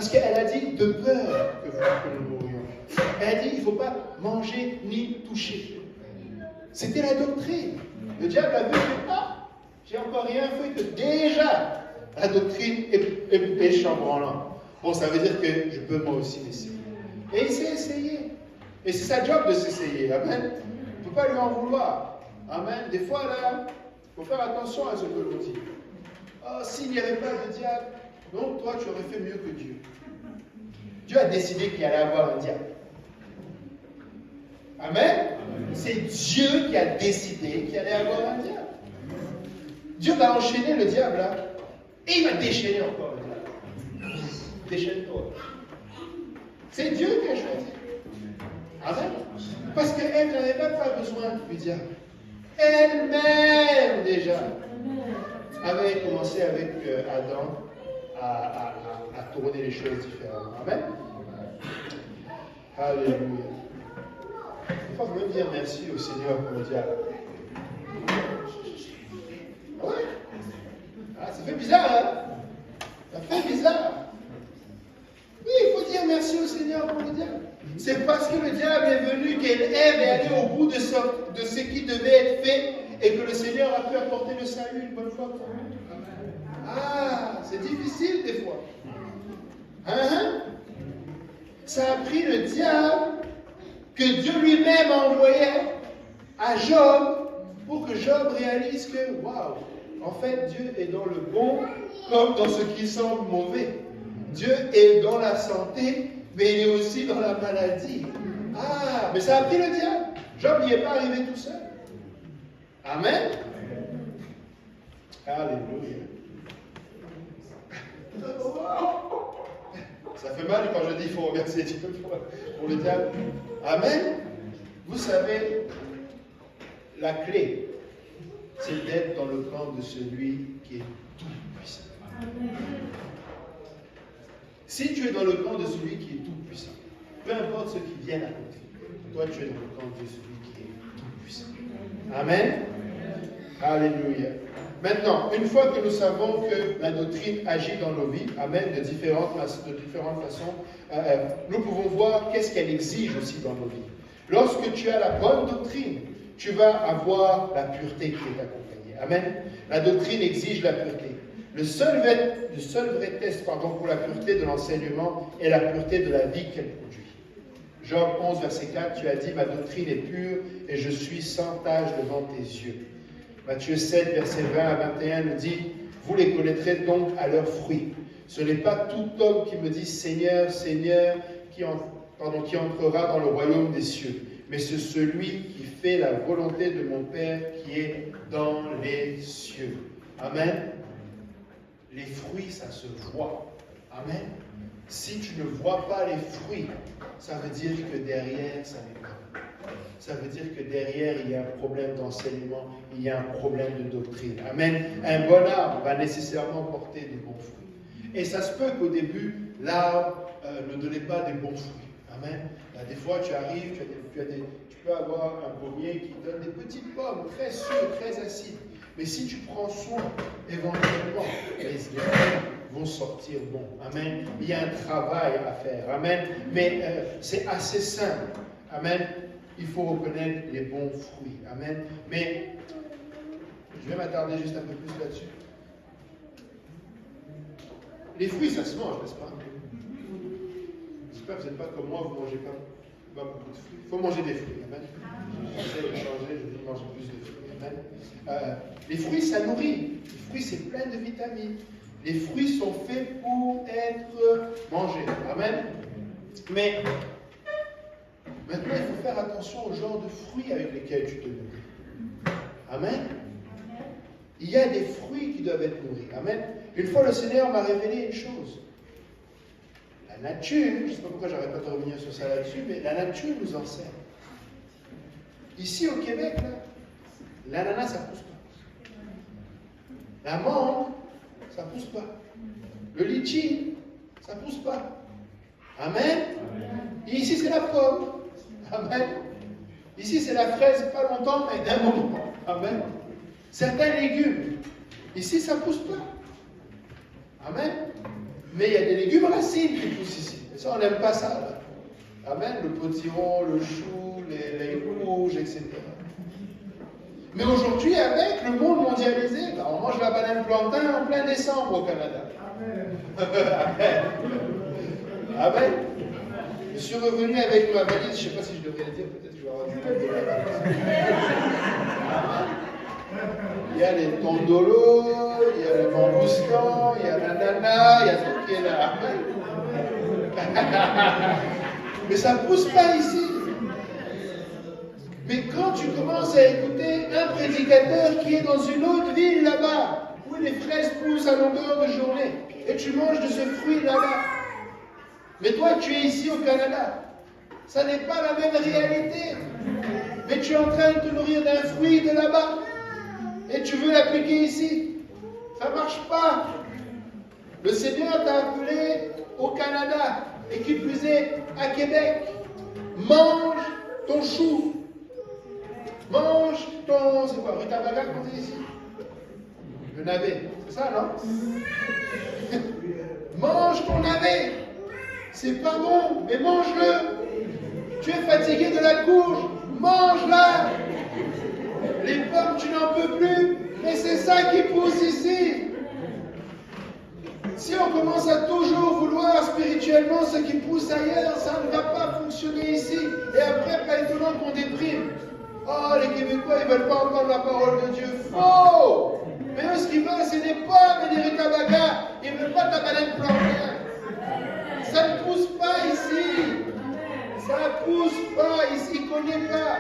Parce qu'elle a dit de peur que nous mourions. Elle a dit il ne faut pas manger ni toucher. C'était la doctrine. Le diable a vu que j'ai encore rien fait que déjà la doctrine est chambranlante. Bon, ça veut dire que je peux moi aussi essayer. Et il s'est essayé. Et c'est sa job de s'essayer. Amen. On ne peut pas lui en vouloir. Amen. Des fois, là, il faut faire attention à ce que l'on dit. Oh, s'il n'y avait pas de diable, non, toi, tu aurais fait mieux que Dieu. Dieu a décidé qu'il allait avoir un diable. Amen. C'est Dieu qui a décidé qu'il allait avoir un diable. Dieu va enchaîner le diable là, et il va déchaîner encore le diable. Déchaîne-toi. C'est Dieu qui a choisi. Amen. Parce qu'elle n'avait même pas besoin du diable. Elle-même déjà avait commencé avec Adam à tourner les choses différemment. Amen. Alléluia. Il faut même dire merci au Seigneur pour le diable. Ouais. Ah, ça fait bizarre, hein? Ça fait bizarre. Oui, il faut dire merci au Seigneur pour le diable. C'est parce que le diable est venu qu'Ève est allée au bout de ce qui devait être fait et que le Seigneur a pu apporter le salut une bonne fois pour nous. Ah, c'est difficile des fois. Hein? Ça a pris le diable que Dieu lui-même a envoyé à Job pour que Job réalise que, waouh, en fait, Dieu est dans le bon comme dans ce qui semble mauvais. Dieu est dans la santé, mais il est aussi dans la maladie. Ah, mais ça a pris le diable. Job n'y est pas arrivé tout seul. Amen. Alléluia. Ça fait mal quand je dis qu'il faut remercier Dieu pour le diable. Amen. Vous savez, la clé, c'est d'être dans le camp de celui qui est tout puissant. Si tu es dans le camp de celui qui est tout puissant, peu importe ce qui vient à côté, toi tu es dans le camp de celui qui est tout puissant. Amen. Alléluia. Maintenant, une fois que nous savons que la doctrine agit dans nos vies, amen, de différentes façons, nous pouvons voir qu'est-ce qu'elle exige aussi dans nos vies. Lorsque tu as la bonne doctrine, tu vas avoir la pureté qui est accompagnée. Amen. La doctrine exige la pureté. Le seul vrai test pour la pureté de l'enseignement est la pureté de la vie qu'elle produit. Job 11, verset 4, tu as dit, ma doctrine est pure et je suis sans tache devant tes yeux. Matthieu 7, verset 20 à 21 nous dit, vous les connaîtrez donc à leurs fruits. Ce n'est pas tout homme qui me dit Seigneur, Seigneur, qui entrera dans le royaume des cieux, mais c'est celui qui fait la volonté de mon Père qui est dans les cieux. Amen. Les fruits, ça se voit. Amen. Si tu ne vois pas les fruits, ça veut dire que derrière, ça n'est pas. Ça veut dire que derrière, il y a un problème d'enseignement, il y a un problème de doctrine. Amen. Un bon arbre va nécessairement porter des bons fruits. Et ça se peut qu'au début, l'arbre ne donnait pas des bons fruits. Amen. Là, des fois, tu arrives, tu peux avoir un pommier qui donne des petites pommes très sûres, très acides. Mais si tu prends soin, éventuellement, les pommes vont sortir bons. Amen. Il y a un travail à faire. Amen. Mais c'est assez simple. Amen. Il faut reconnaître les bons fruits. Amen. Mais je vais m'attarder juste un peu plus là-dessus. Les fruits, ça se mange, n'est-ce pas? J'espère que vous n'êtes pas comme moi, vous ne mangez pas beaucoup de fruits. Il faut manger des fruits. Amen. J'essaie de changer, je dis manger plus de fruits. Amen. Les fruits, ça nourrit. Les fruits, c'est plein de vitamines. Les fruits sont faits pour être mangés. Amen. Mais maintenant, il faut faire attention au genre de fruits avec lesquels tu te nourris. Amen. Il y a des fruits qui doivent être nourris. Amen. Une fois, le Seigneur m'a révélé une chose. La nature, je ne sais pas pourquoi j'arrête pas de revenir sur ça là-dessus, mais la nature nous enseigne. Ici au Québec, là, l'ananas, ça ne pousse pas. La mangue, ça ne pousse pas. Le litchi, ça ne pousse pas. Amen. Et ici, c'est la pomme. Amen. Ici, c'est la fraise, pas longtemps, mais d'un moment. Amen. Certains légumes, ici, ça ne pousse pas. Amen. Mais il y a des légumes racines qui poussent ici. Et ça, on n'aime pas ça. Là. Amen. Le potiron, le chou, les courges, etc. Mais aujourd'hui, avec le monde mondialisé, on mange la banane plantain en plein décembre au Canada. Amen. Amen. Je suis revenu avec ma valise, je ne sais pas si je devrais le dire, peut-être que je vais avoir du mal de la valise. Il y a les tondolos, il y a le mangoustan, il y a l'ananas, il y a tout qui est là. Mais ça ne pousse pas ici. Mais quand tu commences à écouter un prédicateur qui est dans une autre ville là-bas, où les fraises poussent à longueur de journée, et tu manges de ce fruit là-bas, mais toi tu es ici au Canada, ça n'est pas la même réalité. Mais tu es en train de te nourrir d'un fruit de là-bas, et tu veux l'appliquer ici. Ça ne marche pas. Le Seigneur t'a appelé au Canada, et qui plus est à Québec. Mange ton chou. Mange ton... C'est quoi, rutabaga qu'on dit ici? Le navet. C'est ça, non? Mange ton navet. C'est pas bon, mais mange-le. Tu es fatigué de la courge. Mange-la. Les pommes, tu n'en peux plus. Mais c'est ça qui pousse ici. Si on commence à toujours vouloir spirituellement ce qui pousse ailleurs, ça ne va pas fonctionner ici. Et après, pas étonnant qu'on déprime. Oh, les Québécois, ils ne veulent pas entendre la parole de Dieu. Faux! Mais eux, ce qu'ils veulent, c'est des pommes et des rutabagas. Ils ne veulent pas de la banane plantain. Ça ne pousse pas ici. Ça ne pousse pas ici. Ils ne connaissent pas.